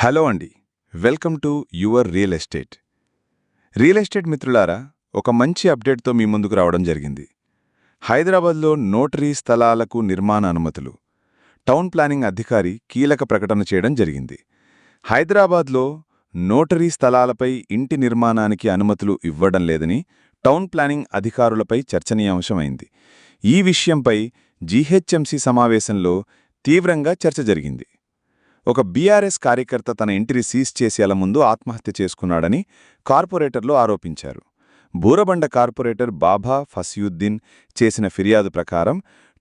Hello అండి. Welcome to your real estate. Real estate మిత్రులారా, ఒక మంచి అప్డేట్తో మీ ముందుకు రావడం జరిగింది. హైదరాబాద్లో నోటరీ స్థలాలకు నిర్మాణ అనుమతులు. టౌన్ ప్లానింగ్ అధికారి కీలక ప్రకటన చేయడం జరిగింది. హైదరాబాద్లో నోటరీ స్థలాలపై ఇంటి నిర్మాణానికి అనుమతులు ఇవ్వడం లేదని టౌన్ ప్లానింగ్ అధికారులపై చర్చనీయాంశమైంది. ఈ విషయంపై జీహెచ్ఎంసీ సమావేశంలో తీవ్రంగా చర్చ జరిగింది. ఒక బీఆర్ఎస్ కార్యకర్త తన ఇంటిని సీజ్ చేసేలా ముందు ఆత్మహత్య చేసుకున్నాడని కార్పొరేటర్లు ఆరోపించారు. బూరబండ కార్పొరేటర్ బాబా ఫసియుద్దీన్ చేసిన ఫిర్యాదు ప్రకారం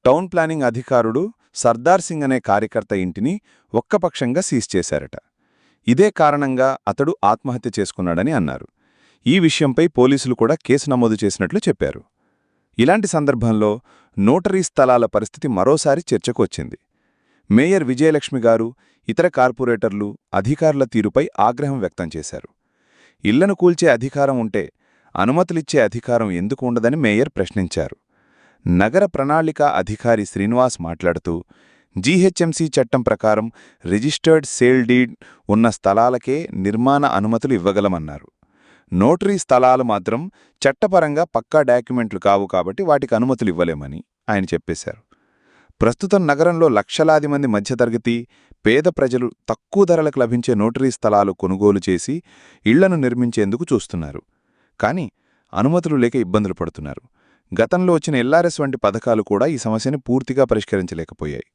టౌన్ ప్లానింగ్ అధికారుడు సర్దార్ సింగ్ అనే కార్యకర్త ఇంటిని ఒక్కపక్షంగా సీజ్ చేశారట. ఇదే కారణంగా అతడు ఆత్మహత్య చేసుకున్నాడని అన్నారు. ఈ విషయంపై పోలీసులు కూడా కేసు నమోదు చేసినట్లు చెప్పారు. ఇలాంటి సందర్భంలో నోటరీ స్థలాల పరిస్థితి మరోసారి చర్చకు వచ్చింది. మేయర్ విజయలక్ష్మి గారు, ఇతర కార్పొరేటర్లు అధికారుల తీరుపై ఆగ్రహం వ్యక్తం చేశారు. ఇళ్లను కూల్చే అధికారం ఉంటే అనుమతులిచ్చే అధికారం ఎందుకు ఉండదని మేయర్ ప్రశ్నించారు. నగర ప్రణాళిక అధికారి శ్రీనివాస్ మాట్లాడుతూ, జీహెచ్ఎంసీ చట్టం ప్రకారం రిజిస్టర్డ్ సేల్ డీడ్ ఉన్న స్థలాలకే నిర్మాణ అనుమతులు ఇవ్వగలమన్నారు. నోటరీ స్థలాలు మాత్రం చట్టపరంగా పక్కా డాక్యుమెంట్లు కావు కాబట్టి వాటికి అనుమతులు ఇవ్వలేమని ఆయన చెప్పేశారు. ప్రస్తుతం నగరంలో లక్షలాది మంది మధ్యతరగతి, పేద ప్రజలు తక్కువ ధరలకు లభించే నోటరీ స్థలాలు కొనుగోలు చేసి ఇళ్లను నిర్మించేందుకు చూస్తున్నారు. కానీ అనుమతులు లేక ఇబ్బందులు పడుతున్నారు. గతంలో వచ్చిన ఎల్ఆర్ఎస్ వంటి పథకాలు కూడా ఈ సమస్యని పూర్తిగా పరిష్కరించలేకపోయాయి.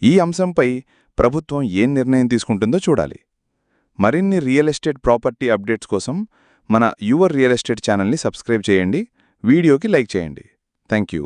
ఈ అంశంపై ప్రభుత్వం ఏం నిర్ణయం తీసుకుంటుందో చూడాలి. మరిన్ని రియల్ ఎస్టేట్ ప్రాపర్టీ అప్డేట్స్ కోసం మన యువర్ రియల్ ఎస్టేట్ ఛానల్ని సబ్స్క్రైబ్ చేయండి. వీడియోకి లైక్ చేయండి. Thank you.